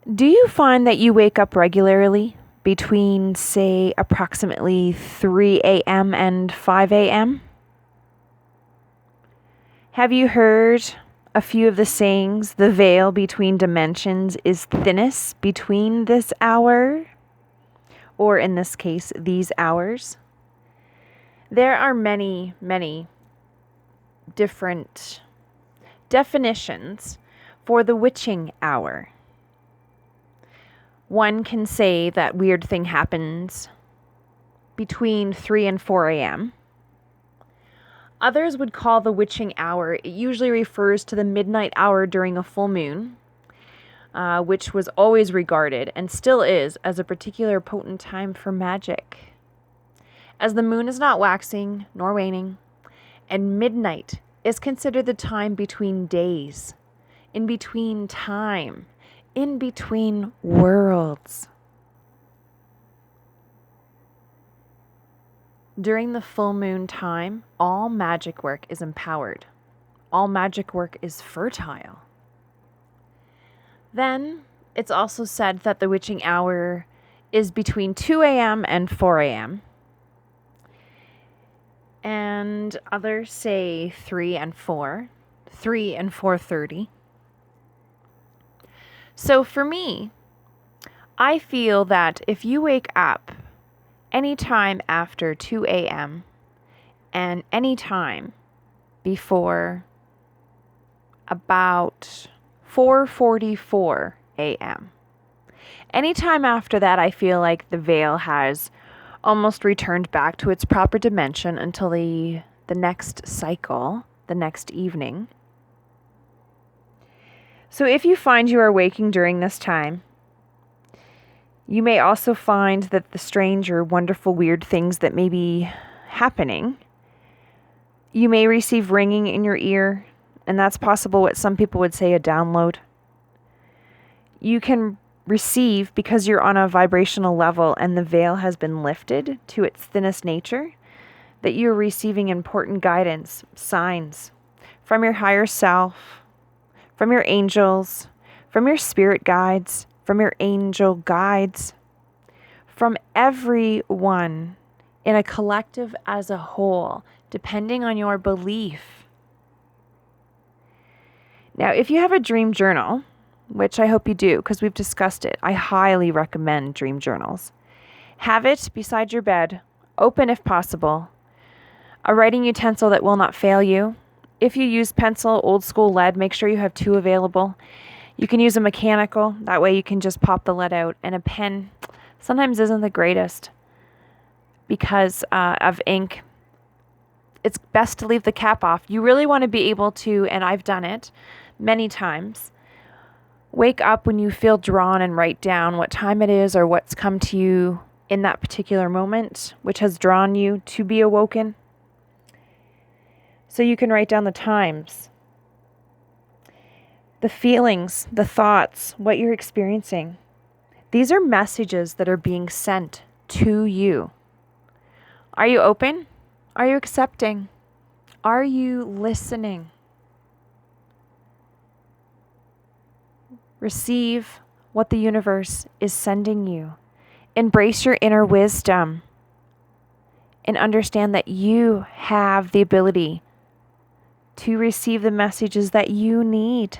Do you find that you wake up regularly between, say, approximately 3 a.m. and 5 a.m.? Have you heard a few of the sayings, the veil between dimensions is thinnest between this hour, or in this case, these hours? There are many, many different definitions for the witching hour. One can say that weird thing happens between 3 and 4 a.m. Others would call the witching hour, it usually refers to the midnight hour during a full moon, which was always regarded, and still is, as a particular potent time for magic. As the moon is not waxing nor waning, and midnight is considered the time between days, in between time, in between worlds. During the full moon time, all magic work is empowered. All magic work is fertile. Then, it's also said that the witching hour is between 2 a.m. and 4 a.m. And others say 3 and 4, 3 and 4:30. So for me, I feel that if you wake up anytime after 2 a.m. and anytime before about 4:44 a.m. Anytime after that, I feel like the veil has almost returned back to its proper dimension until the next cycle, the next evening. So if you find you are waking during this time, you may also find that the strange or wonderful weird things that may be happening, you may receive ringing in your ear, and that's possible what some people would say a download. You can receive, because you're on a vibrational level and the veil has been lifted to its thinnest nature, that you're receiving important guidance, signs from your higher self, from your angels, from your spirit guides, from your angel guides, from everyone in a collective as a whole, depending on your belief. Now, if you have a dream journal, which I hope you do because we've discussed it, I highly recommend dream journals. Have it beside your bed, open if possible, a writing utensil that will not fail you. If you use pencil, old school lead, make sure you have 2 available. You can use a mechanical, that way you can just pop the lead out. And a pen sometimes isn't the greatest because of ink. It's best to leave the cap off. You really want to be able to, and I've done it many times, wake up when you feel drawn and write down what time it is or what's come to you in that particular moment, which has drawn you to be awoken. So you can write down the times, the feelings, the thoughts, what you're experiencing. These are messages that are being sent to you. Are you open? Are you accepting? Are you listening? Receive what the universe is sending you. Embrace your inner wisdom and understand that you have the ability to receive the messages that you need.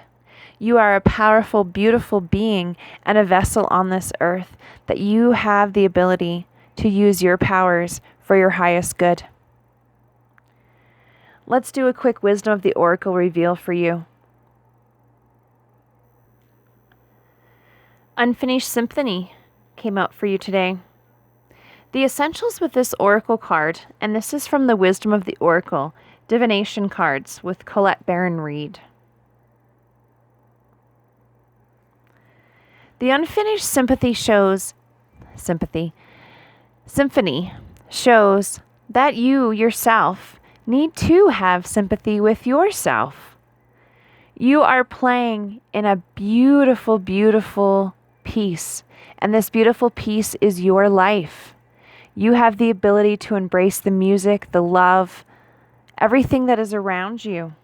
You are a powerful, beautiful being and a vessel on this earth, that you have the ability to use your powers for your highest good. Let's do a quick Wisdom of the Oracle reveal for you. Unfinished Symphony came out for you today. The essentials with this Oracle card, and this is from the Wisdom of the Oracle Divination cards with Colette Reid. The unfinished symphony shows that you yourself need to have sympathy with yourself. You are playing in a beautiful, beautiful piece, and this beautiful piece is your life. You have the ability to embrace the music, the love, everything that is around you.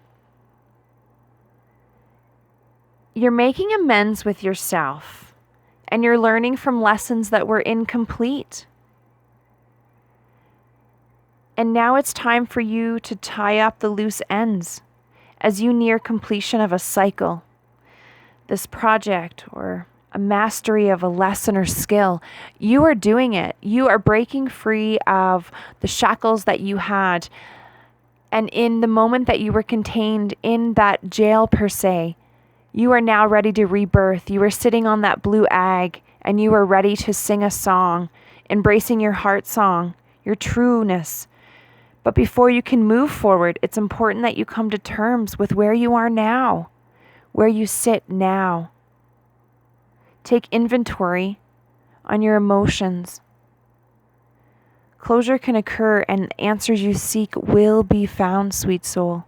You're making amends with yourself and you're learning from lessons that were incomplete. And now it's time for you to tie up the loose ends as you near completion of a cycle, this project, or a mastery of a lesson or skill. You are doing it. You are breaking free of the shackles that you had. And in the moment that you were contained in that jail per se, you are now ready to rebirth. You are sitting on that blue egg and you are ready to sing a song, embracing your heart song, your trueness. But before you can move forward, it's important that you come to terms with where you are now, where you sit now. Take inventory on your emotions. Closure can occur and answers you seek will be found, sweet soul.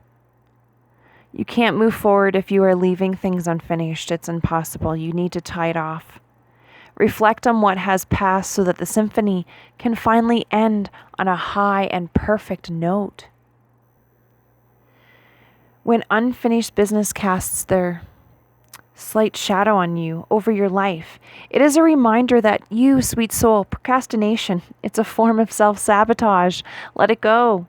You can't move forward if you are leaving things unfinished. It's impossible. You need to tie it off. Reflect on what has passed so that the symphony can finally end on a high and perfect note. When unfinished business casts their slight shadow on you over your life, it is a reminder that you, sweet soul, procrastination, it's a form of self-sabotage. Let it go.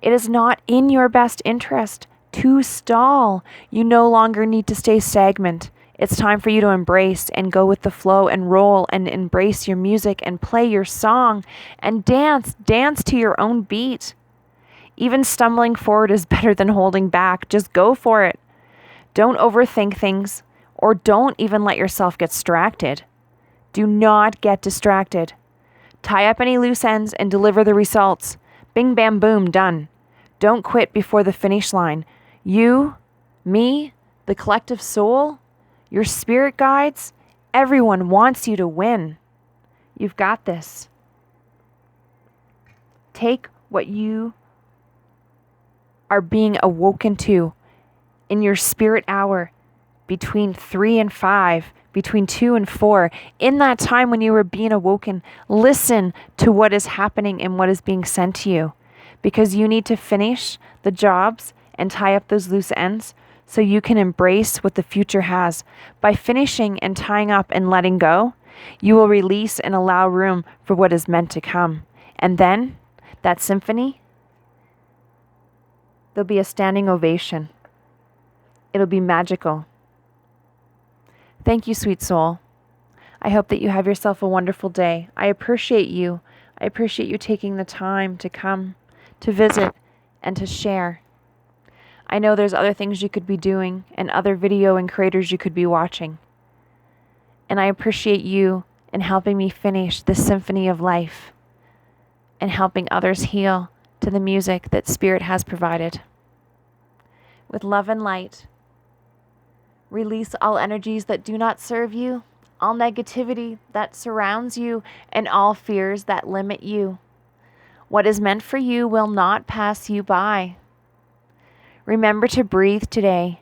It is not in your best interest to stall. You no longer need to stay stagnant. It's time for you to embrace and go with the flow and roll and embrace your music and play your song and dance to your own beat. Even stumbling forward is better than holding back. Just go for it. Don't overthink things, or don't even let yourself get distracted. Do not get distracted. Tie up any loose ends and deliver the results. Bing, bam, boom, done. Don't quit before the finish line. You, me, the collective soul, your spirit guides, everyone wants you to win. You've got this. Take what you are being awoken to in your spirit hour between 3 and 5, between 2 and 4. In that time when you were being awoken, listen to what is happening and what is being sent to you, because you need to finish the jobs and tie up those loose ends so you can embrace what the future has. By finishing and tying up and letting go, you will release and allow room for what is meant to come. And then, that symphony, there'll be a standing ovation. It'll be magical. Thank you, sweet soul. I hope that you have yourself a wonderful day. I appreciate you. I appreciate you taking the time to come, to visit, and to share. I know there's other things you could be doing and other video and creators you could be watching. And I appreciate you in helping me finish this symphony of life and helping others heal to the music that Spirit has provided. With love and light, release all energies that do not serve you, all negativity that surrounds you, and all fears that limit you. What is meant for you will not pass you by. Remember to breathe today.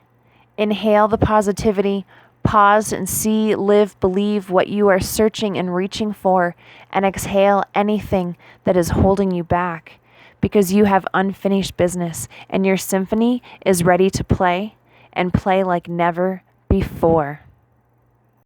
Inhale the positivity, pause and see, live, believe what you are searching and reaching for, and exhale anything that is holding you back, because you have unfinished business and your symphony is ready to play, and play like never before.